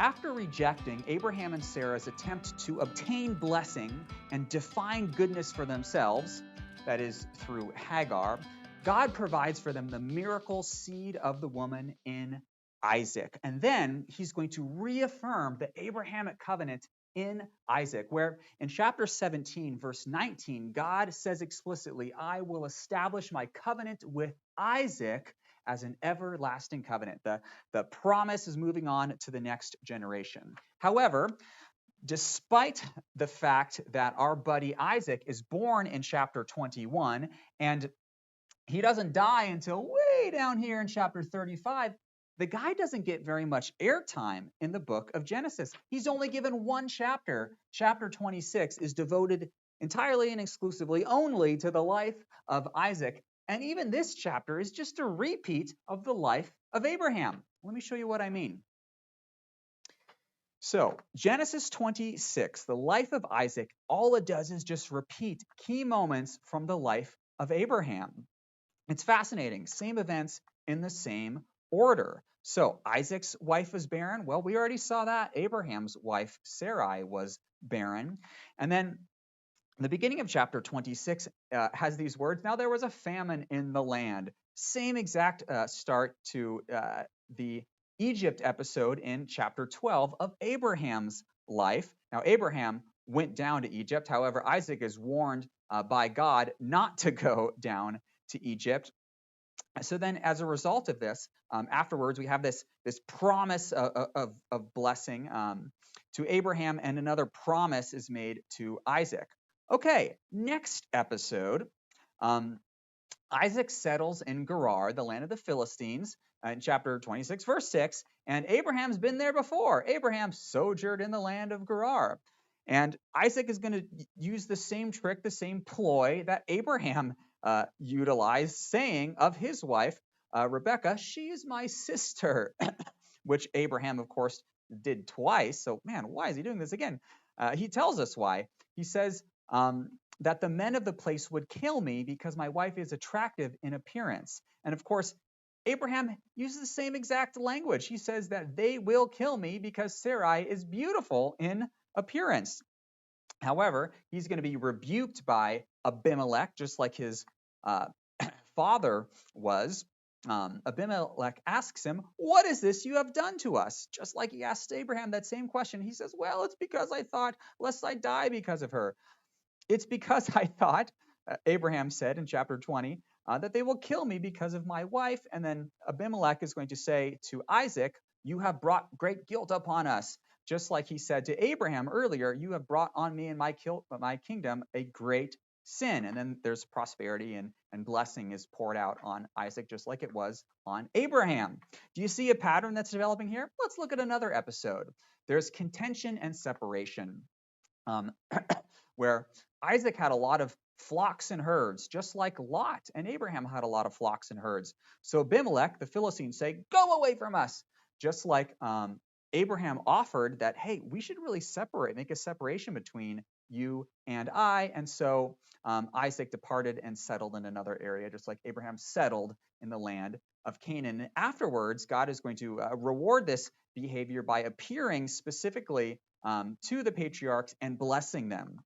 After rejecting Abraham and Sarah's attempt to obtain blessing and define goodness for themselves, that is, through Hagar, God provides for them the miracle seed of the woman in Isaac. And then he's going to reaffirm the Abrahamic covenant in Isaac, where in chapter 17, verse 19, God says explicitly, I will establish my covenant with Isaac as an everlasting covenant. The promise is moving on to the next generation. However, despite the fact that our buddy Isaac is born in chapter 21 and he doesn't die until way down here in chapter 35, the guy doesn't get very much airtime in the book of Genesis. He's only given one chapter. Chapter 26 is devoted entirely and exclusively only to the life of Isaac. And even this chapter is just a repeat of the life of Abraham. Let me show you what I mean. So, Genesis 26, the life of Isaac, all it does is just repeat key moments from the life of Abraham. It's fascinating. Same events in the same order. So Isaac's wife was barren. Well, we already saw that. Abraham's wife, Sarai, was barren. And then the beginning of chapter 26 has these words. Now there was a famine in the land. Same exact start to the Egypt episode in chapter 12 of Abraham's life. Now Abraham went down to Egypt. However, Isaac is warned by God not to go down to Egypt. So then, as a result of this, afterwards we have this promise of blessing to Abraham, and another promise is made to Isaac. Okay, next episode, Isaac settles in Gerar, the land of the Philistines, in chapter 26, verse 6, and Abraham's been there before. Abraham sojourned in the land of Gerar. And Isaac is going to use the same trick, the same ploy that Abraham utilized, saying of his wife, Rebekah, she is my sister, which Abraham, of course, did twice. So, man, why is he doing this again? He tells us why. He says that the men of the place would kill me because my wife is attractive in appearance. And, of course, Abraham uses the same exact language. He says that they will kill me because Sarai is beautiful in appearance. However, he's going to be rebuked by Abimelech, just like his father was. Abimelech asks him, what is this you have done to us? Just like he asked Abraham that same question. He says, well, it's because I thought, lest I die because of her. It's because I thought, Abraham said in chapter 20, that they will kill me because of my wife. And then Abimelech is going to say to Isaac, you have brought great guilt upon us. Just like he said to Abraham earlier, you have brought on me and my kingdom a great sin. And then there's prosperity and blessing is poured out on Isaac, just like it was on Abraham. Do you see a pattern that's developing here? Let's look at another episode. There's contention and separation, where Isaac had a lot of flocks and herds, just like Lot and Abraham had a lot of flocks and herds. So Abimelech, the Philistines, say, go away from us. Just like Abraham offered that, hey, we should really make a separation between you and I. And so Isaac departed and settled in another area, just like Abraham settled in the land of Canaan. And afterwards, God is going to reward this behavior by appearing specifically to the patriarchs and blessing them,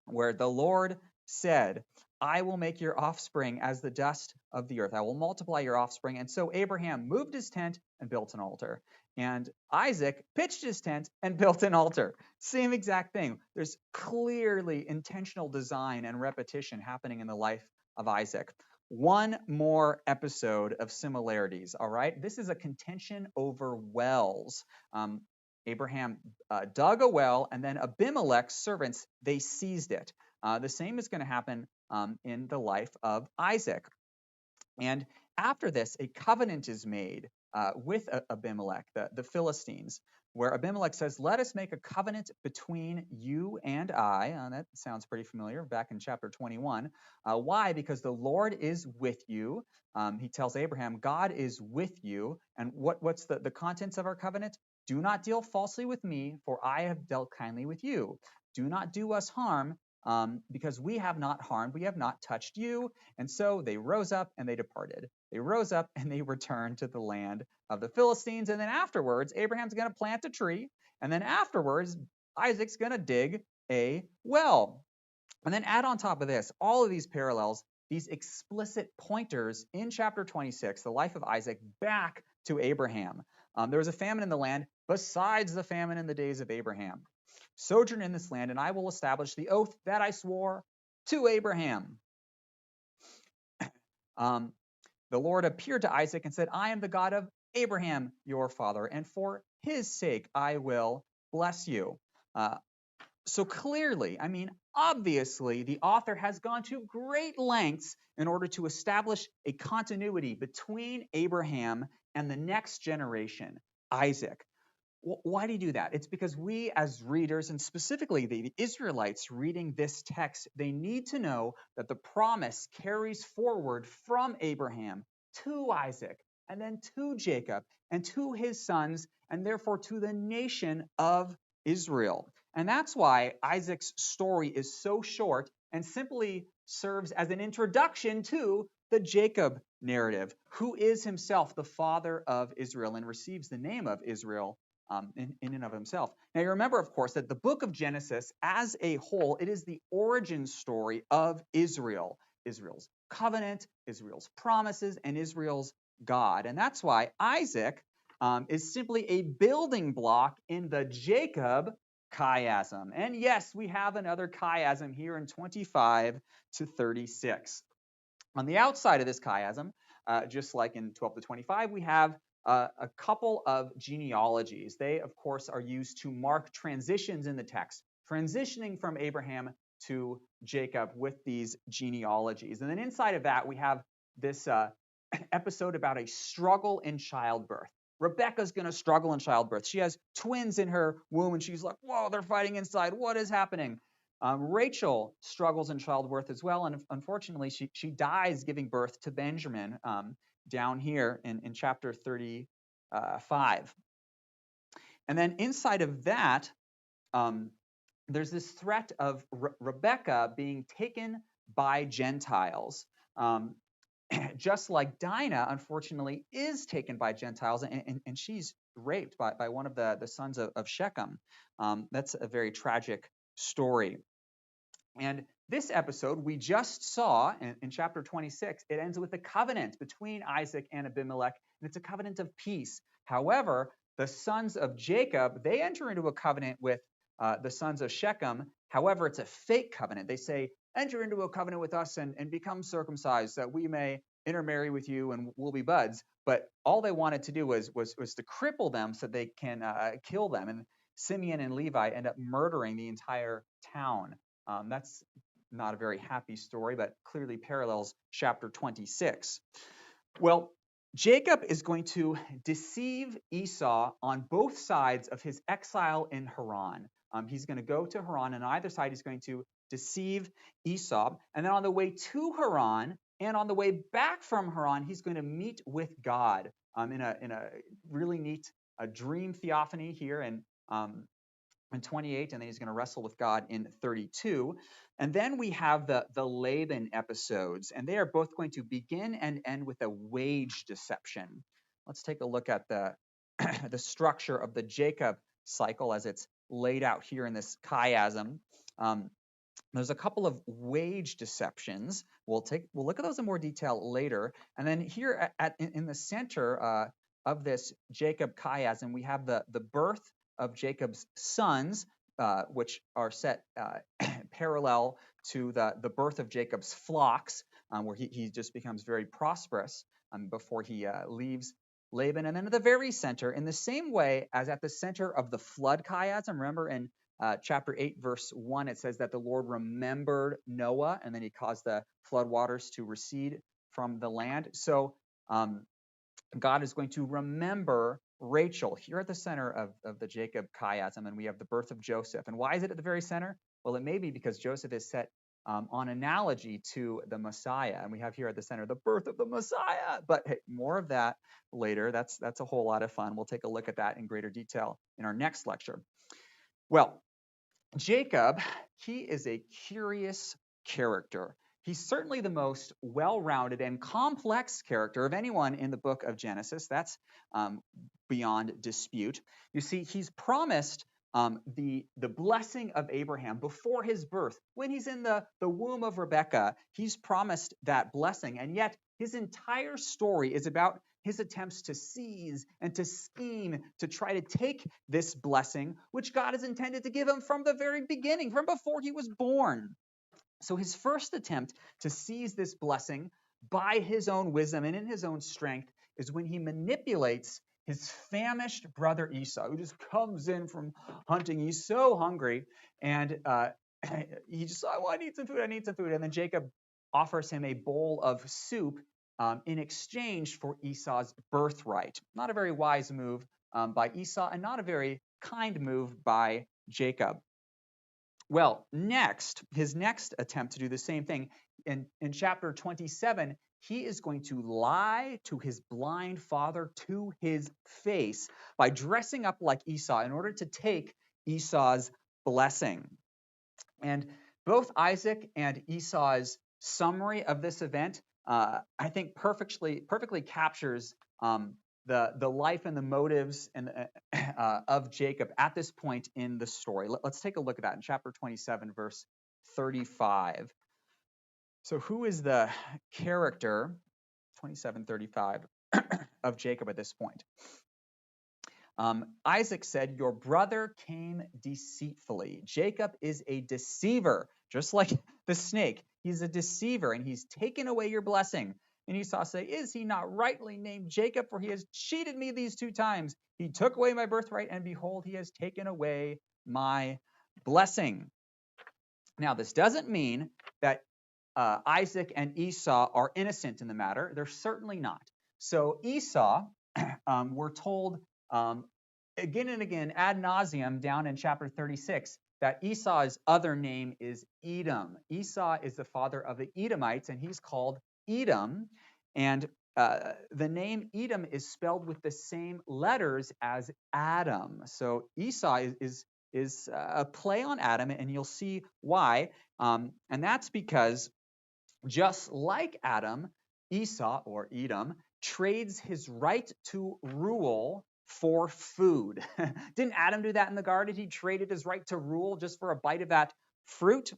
where the Lord said, I will make your offspring as the dust of the earth. I will multiply your offspring. And so Abraham moved his tent and built an altar. And Isaac pitched his tent and built an altar. Same exact thing. There's clearly intentional design and repetition happening in the life of Isaac. One more episode of similarities, all right? This is a contention over wells. Abraham dug a well, and then Abimelech's servants, they seized it. The same is going to happen in the life of Isaac. And after this, a covenant is made with Abimelech, the Philistines, where Abimelech says, let us make a covenant between you and I. That sounds pretty familiar, back in chapter 21. Why? Because the Lord is with you. He tells Abraham, God is with you. And what's the contents of our covenant? Do not deal falsely with me, for I have dealt kindly with you. Do not do us harm, because we have not harmed, we have not touched you. And so they rose up and they departed. They rose up and they returned to the land of the Philistines. And then afterwards, Abraham's going to plant a tree. And then afterwards, Isaac's going to dig a well. And then add on top of this, all of these parallels, these explicit pointers in chapter 26, the life of Isaac, back to Abraham. There was a famine in the land besides the famine in the days of Abraham. Sojourn in this land, and I will establish the oath that I swore to Abraham. The Lord appeared to Isaac and said, I am the God of Abraham, your father, and for his sake I will bless you. So clearly, obviously, the author has gone to great lengths in order to establish a continuity between Abraham and the next generation, Isaac. Why do you do that? It's because we as readers, and specifically the Israelites reading this text, they need to know that the promise carries forward from Abraham to Isaac, and then to Jacob, and to his sons, and therefore to the nation of Israel. And that's why Isaac's story is so short and simply serves as an introduction to the Jacob narrative, who is himself the father of Israel and receives the name of Israel in and of himself. Now, you remember, of course, that the book of Genesis as a whole, it is the origin story of Israel, Israel's covenant, Israel's promises, and Israel's God. And that's why Isaac is simply a building block in the Jacob chiasm. And yes, we have another chiasm here in 25 to 36. On the outside of this chiasm, just like in 12 to 25, we have a couple of genealogies. They, of course, are used to mark transitions in the text, transitioning from Abraham to Jacob with these genealogies. And then inside of that, we have this episode about a struggle in childbirth. Rebecca's going to struggle in childbirth. She has twins in her womb, and she's like, whoa, they're fighting inside. What is happening? Rachel struggles in childbirth as well, and unfortunately, she dies giving birth to Benjamin down here in chapter 35. And then inside of that, there's this threat of Rebecca being taken by Gentiles. Just like Dinah, unfortunately, is taken by Gentiles, and she's raped by one of the sons of Shechem. That's a very tragic story. And this episode we just saw in chapter 26, it ends with a covenant between Isaac and Abimelech, and it's a covenant of peace. However, the sons of Jacob, they enter into a covenant with the sons of Shechem. However, it's a fake covenant. They say, enter into a covenant with us and become circumcised that we may intermarry with you and we'll be buds. But all they wanted to do was to cripple them so they can kill them. And Simeon and Levi end up murdering the entire town. That's not a very happy story, but clearly parallels chapter 26. Well, Jacob is going to deceive Esau on both sides of his exile in Haran. He's going to go to Haran, and on either side he's going to deceive Esau. And then on the way to Haran and on the way back from Haran, he's going to meet with God in a really neat dream theophany here in 28, and then he's going to wrestle with God in 32. And then we have the Laban episodes, and they are both going to begin and end with a wage deception. Let's take a look at the the structure of the Jacob cycle as it's laid out here in this chiasm. There's a couple of wage deceptions. We'll look at those in more detail later. And then here in the center of this Jacob chiasm, we have the birth of Jacob's sons, which are set parallel to the birth of Jacob's flocks, where he just becomes very prosperous before he leaves Laban. And then at the very center, in the same way as at the center of the flood chiasm, remember in chapter 8, verse 1, it says that the Lord remembered Noah, and then he caused the flood waters to recede from the land. So God is going to remember Rachel here at the center of the Jacob chiasm, and we have the birth of Joseph. And why is it at the very center? Well, it may be because Joseph is set on analogy to the Messiah, and we have here at the center the birth of the Messiah. But hey, more of that later. That's a whole lot of fun. We'll take a look at that in greater detail in our next lecture. Well, Jacob, he is a curious character. He's certainly the most well-rounded and complex character of anyone in the book of Genesis. That's beyond dispute. You see, he's promised the blessing of Abraham before his birth. When he's in the womb of Rebekah, he's promised that blessing. And yet his entire story is about his attempts to seize and to scheme to try to take this blessing, which God has intended to give him from the very beginning, from before he was born. So his first attempt to seize this blessing by his own wisdom and in his own strength is when he manipulates his famished brother Esau, who just comes in from hunting. He's so hungry, and he just, oh, I need some food, I need some food. And then Jacob offers him a bowl of soup in exchange for Esau's birthright. Not a very wise move by Esau, and not a very kind move by Jacob. Well, his next attempt to do the same thing, in chapter 27, he is going to lie to his blind father to his face by dressing up like Esau in order to take Esau's blessing. And both Isaac and Esau's summary of this event, I think perfectly captures the life and the motives of Jacob at this point in the story. Let's take a look at that in chapter 27, verse 35. So who is the character, 27:35, of Jacob at this point? Isaac said, your brother came deceitfully. Jacob is a deceiver, just like the snake. He's a deceiver, and he's taken away your blessing. And Esau said, is he not rightly named Jacob? For he has cheated me these 2 times. He took away my birthright, and behold, he has taken away my blessing. Now, this doesn't mean that Isaac and Esau are innocent in the matter. They're certainly not. So Esau, we're told again and again ad nauseum down in chapter 36 that Esau's other name is Edom. Esau is the father of the Edomites, and he's called Edom. And the name Edom is spelled with the same letters as Adam. So Esau is a play on Adam, and you'll see why. And that's because just like Adam, Esau, or Edom, trades his right to rule for food. Didn't Adam do that in the garden? He traded his right to rule just for a bite of that fruit.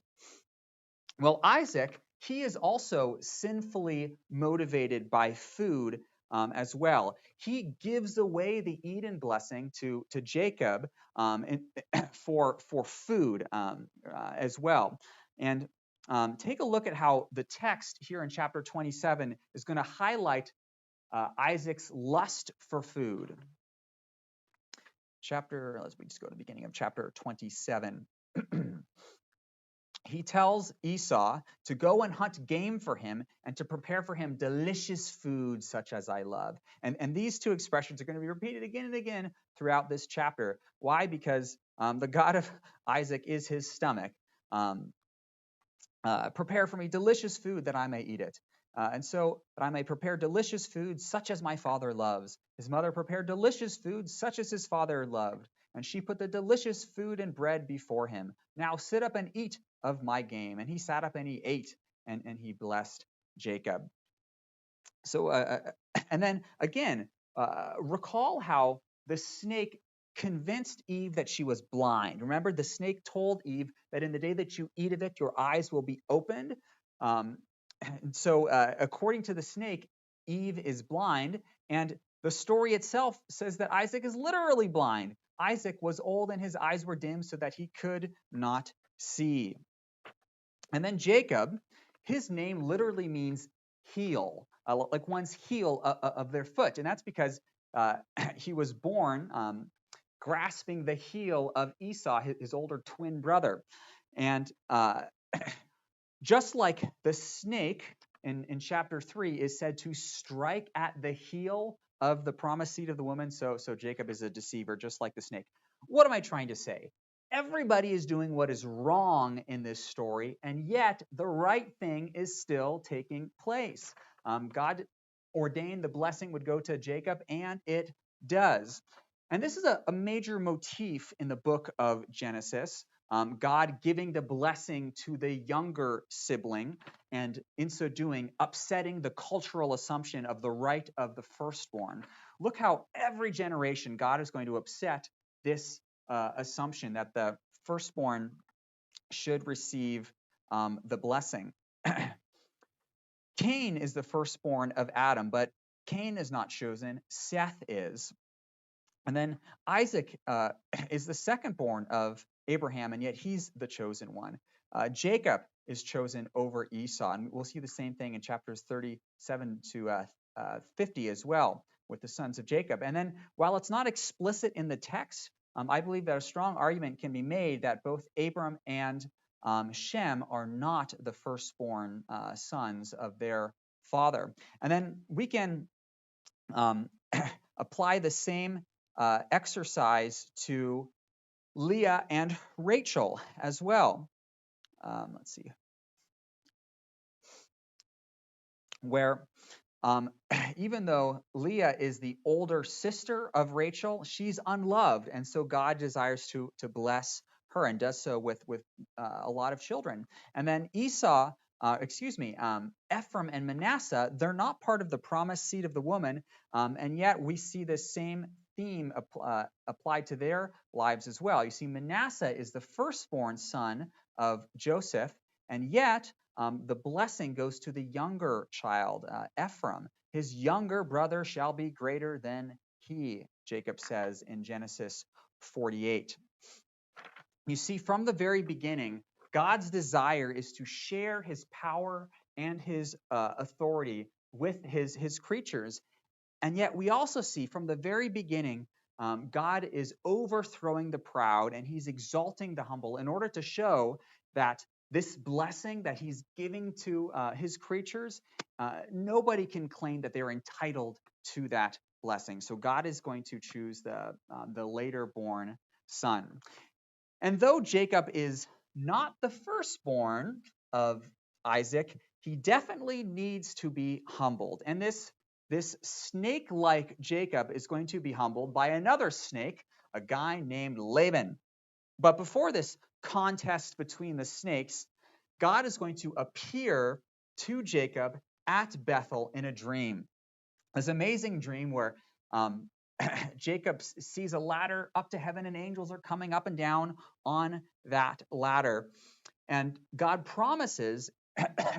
Well, Isaac, he is also sinfully motivated by food as well. He gives away the Eden blessing to Jacob for food as well. And take a look at how the text here in chapter 27 is going to highlight Isaac's lust for food. Let's just go to the beginning of chapter 27. He tells Esau to go and hunt game for him and to prepare for him delicious food such as I love. And these 2 expressions are going to be repeated again and again throughout this chapter. Why? Because the God of Isaac is his stomach. Prepare for me delicious food that I may eat it. And so that I may prepare delicious food such as my father loves. His mother prepared delicious food such as his father loved. And she put the delicious food and bread before him. Now sit up and eat of my game. And he sat up and he ate, and he blessed Jacob. So, and then again, recall how the snake convinced Eve that she was blind. Remember, the snake told Eve that in the day that you eat of it, your eyes will be opened. And so according to the snake, Eve is blind, and the story itself says that Isaac is literally blind. Isaac was old and his eyes were dim so that he could not see. And then Jacob, his name literally means heel, like one's heel of their foot. And that's because he was born grasping the heel of Esau, his older twin brother. And just like the snake in chapter 3 is said to strike at the heel of the promised seed of the woman, so Jacob is a deceiver, just like the snake. What am I trying to say? Everybody is doing what is wrong in this story, and yet the right thing is still taking place. God ordained the blessing would go to Jacob, and it does. And this is a major motif in the book of Genesis. God giving the blessing to the younger sibling, and in so doing, upsetting the cultural assumption of the right of the firstborn. Look how every generation God is going to upset this assumption that the firstborn should receive the blessing. Cain is the firstborn of Adam, but Cain is not chosen, Seth is. And then Isaac is the secondborn of Abraham, and yet he's the chosen one. Jacob is chosen over Esau, and we'll see the same thing in chapters 37 to 50 as well with the sons of Jacob. And then while it's not explicit in the text, I believe that a strong argument can be made that both Abram and Shem are not the firstborn sons of their father. And then we can apply the same exercise to Leah and Rachel as well. Let's see. Where even though Leah is the older sister of Rachel, she's unloved, and so God desires to bless her and does so with a lot of children. And then Ephraim and Manasseh, they're not part of the promised seed of the woman, and yet we see this same theme applied to their lives as well. You see, Manasseh is the firstborn son of Joseph, and yet the blessing goes to the younger child, Ephraim. His younger brother shall be greater than he, Jacob says in Genesis 48. You see, from the very beginning, God's desire is to share his power and his authority with his creatures. And yet we also see from the very beginning, God is overthrowing the proud and he's exalting the humble in order to show that this blessing that he's giving to his creatures, nobody can claim that they're entitled to that blessing. So God is going to choose the later born son. And though Jacob is not the firstborn of Isaac, he definitely needs to be humbled. And this snake-like Jacob is going to be humbled by another snake, a guy named Laban. But before this contest between the snakes, God is going to appear to Jacob at Bethel in a dream. This amazing dream where Jacob sees a ladder up to heaven and angels are coming up and down on that ladder. And God promises,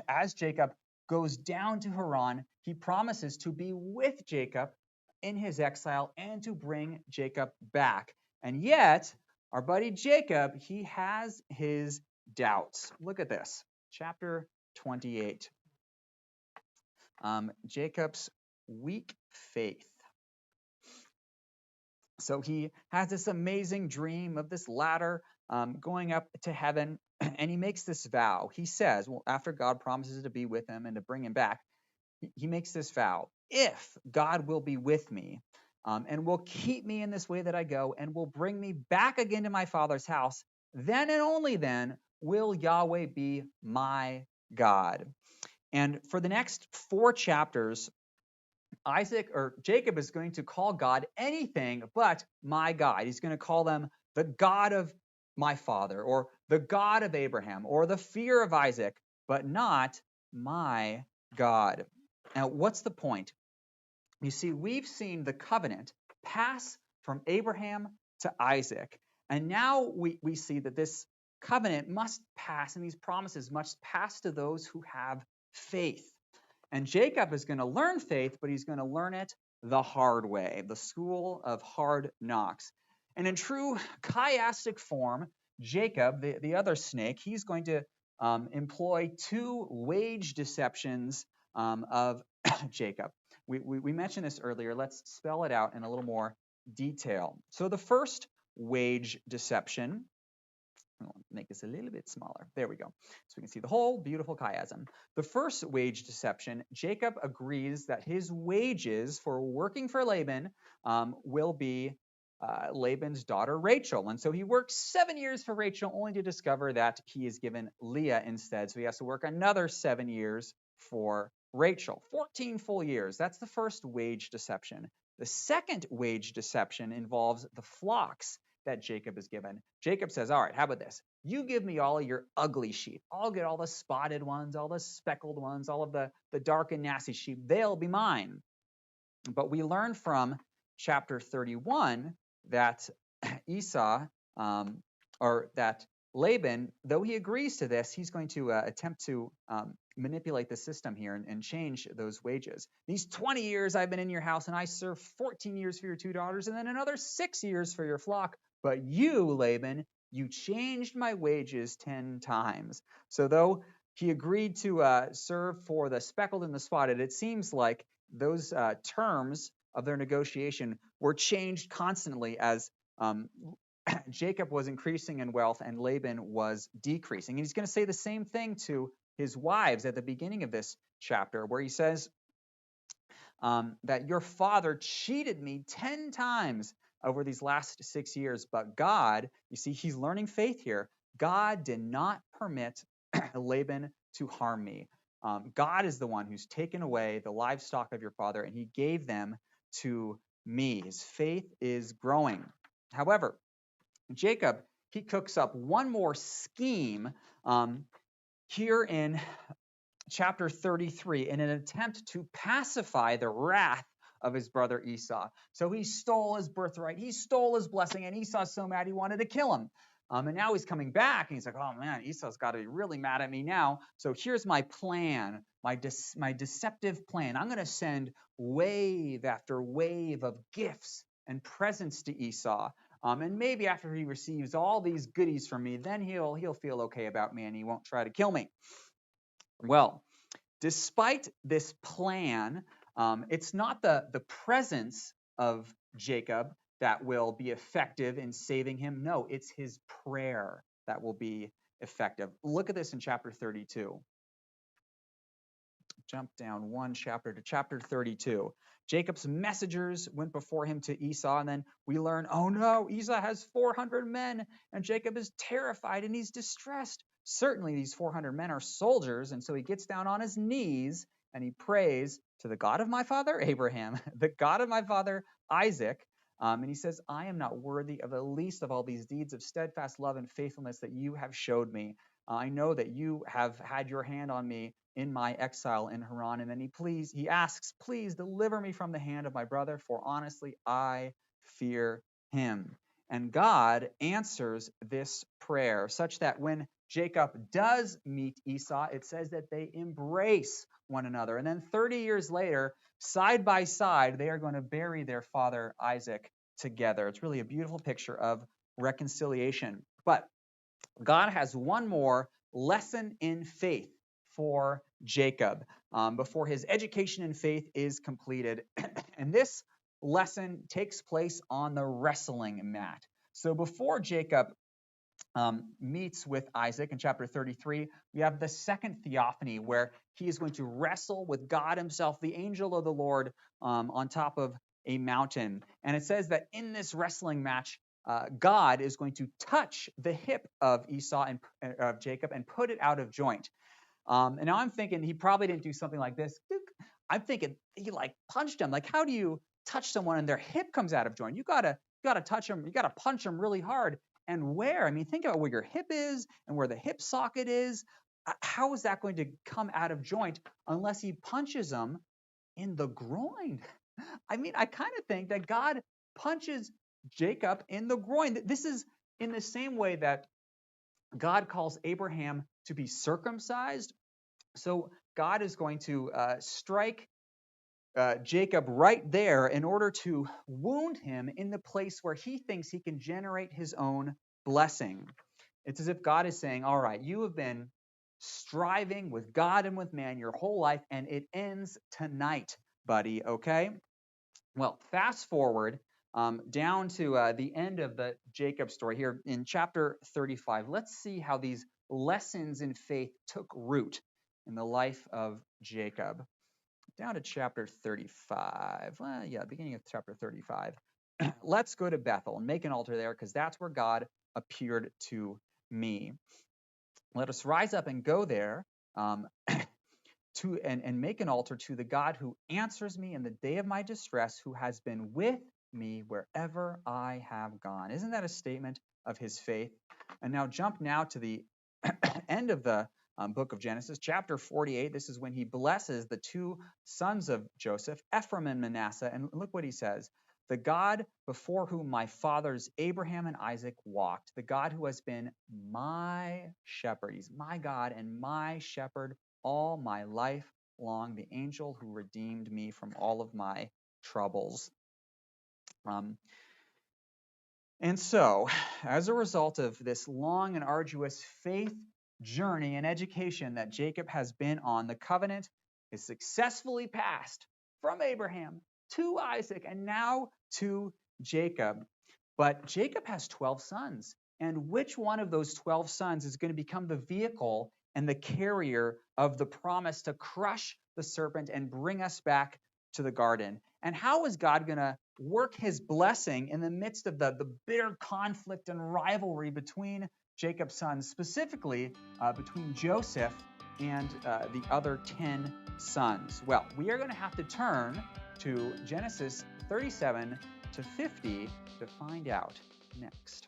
as Jacob goes down to Haran, he promises to be with Jacob in his exile and to bring Jacob back. And yet, our buddy Jacob, he has his doubts. Look at this, chapter 28. Jacob's weak faith. So he has this amazing dream of this ladder going up to heaven, and he makes this vow. He says, well, after God promises to be with him and to bring him back, he makes this vow. If God will be with me and will keep me in this way that I go and will bring me back again to my father's house, then and only then will Yahweh be my God. And for the next 4 chapters, Jacob is going to call God anything but my God. He's going to call them the God of my father, or the God of Abraham, or the fear of Isaac, but not my God. Now, what's the point? You see, we've seen the covenant pass from Abraham to Isaac, and now we see that this covenant must pass, and these promises must pass to those who have faith. And Jacob is going to learn faith, but he's going to learn it the hard way, the school of hard knocks. And in true chiastic form, Jacob, the other snake, he's going to employ 2 wage deceptions of Jacob. We mentioned this earlier. Let's spell it out in a little more detail. So the first wage deception, I'll make this a little bit smaller. There we go. So we can see the whole beautiful chiasm. The first wage deception, Jacob agrees that his wages for working for Laban will be Laban's daughter Rachel. And so he works 7 years for Rachel, only to discover that he is given Leah instead. So he has to work another 7 years for Rachel. 14 full years. That's the first wage deception. The second wage deception involves the flocks. that Jacob is given. Jacob says, all right, how about this? You give me all of your ugly sheep. I'll get all the spotted ones, all the speckled ones, all of the dark and nasty sheep. They'll be mine. But we learn from chapter 31 that Esau, or that Laban, though he agrees to this, he's going to attempt to manipulate the system here and change those wages. These 20 years I've been in your house, and I served 14 years for your 2 daughters, and then another 6 years for your flock. But you, Laban, you changed my wages 10 times. So though he agreed to serve for the speckled and the spotted, it seems like those terms of their negotiation were changed constantly as Jacob was increasing in wealth and Laban was decreasing. And he's going to say the same thing to his wives at the beginning of this chapter, where he says that your father cheated me 10 times over these last 6 years. But God, you see, he's learning faith here. God did not permit Laban to harm me. God is the one who's taken away the livestock of your father, and he gave them to me. His faith is growing. However, Jacob, he cooks up one more scheme here in chapter 33 in an attempt to pacify the wrath of his brother Esau. So he stole his birthright, he stole his blessing, and Esau's so mad he wanted to kill him. And now he's coming back, and he's like, oh man, Esau's got to be really mad at me now. So here's my plan, my deceptive plan. I'm going to send wave after wave of gifts and presents to Esau. And maybe after he receives all these goodies from me, then he'll feel okay about me, and he won't try to kill me. Well, despite this plan, it's not the presence of Jacob that will be effective in saving him. No, it's his prayer that will be effective. Look at this in chapter 32. Jump down one chapter to chapter 32. Jacob's messengers went before him to Esau, and then we learn, oh no, Esau has 400 men, and Jacob is terrified and he's distressed. Certainly these 400 men are soldiers, and so he gets down on his knees and he prays to the God of my father Abraham, the God of my father Isaac, and he says, I am not worthy of the least of all these deeds of steadfast love and faithfulness that you have showed me. I know that you have had your hand on me in my exile in Haran. And then he asks, please deliver me from the hand of my brother, for honestly, I fear him. And God answers this prayer such that when Jacob does meet Esau, it says that they embrace one another. And then 30 years later, side by side, they are going to bury their father Isaac together. It's really a beautiful picture of reconciliation. But God has one more lesson in faith for Jacob before his education in faith is completed. And this lesson takes place on the wrestling mat. So before Jacob meets with Isaac in chapter 33, we have the second theophany where he is going to wrestle with God himself, the angel of the Lord, on top of a mountain. And it says that in this wrestling match, God is going to touch the hip of Esau and of Jacob and put it out of joint. And now I'm thinking he probably didn't do something like this. I'm thinking he like punched him. Like, how do you touch someone and their hip comes out of joint? You gotta touch them. You gotta punch them really hard. And where? I mean, think about where your hip is and where the hip socket is. How is that going to come out of joint unless he punches them in the groin? I mean, I kind of think that God punches Jacob in the groin. This is in the same way that God calls Abraham to be circumcised. So God is going to strike Jacob right there in order to wound him in the place where he thinks he can generate his own blessing. It's as if God is saying, all right, you have been striving with God and with man your whole life, and it ends tonight, buddy, okay? Well, fast forward down to the end of the Jacob story here in chapter 35. Let's see how these lessons in faith took root in the life of Jacob. Down to chapter 35. Well, yeah, beginning of chapter 35. Let's go to Bethel and make an altar there because that's where God appeared to me. Let us rise up and go there and make an altar to the God who answers me in the day of my distress, who has been with me wherever I have gone. Isn't that a statement of his faith? And now jump now to the end of the book of Genesis, chapter 48. This is when he blesses the two sons of Joseph, Ephraim and Manasseh. And look what he says. The God before whom my fathers Abraham and Isaac walked, the God who has been my shepherd. He's my God and my shepherd all my life long, the angel who redeemed me from all of my troubles. And so, as a result of this long and arduous faith journey and education that Jacob has been on, the covenant is successfully passed from Abraham to Isaac and now to Jacob. But Jacob has 12 sons. And which one of those 12 sons is going to become the vehicle and the carrier of the promise to crush the serpent and bring us back to the garden? And how is God going to work his blessing in the midst of the bitter conflict and rivalry between Jacob's sons, specifically between Joseph and the other 10 sons? Well, we are going to have to turn to Genesis 37 to 50 to find out next.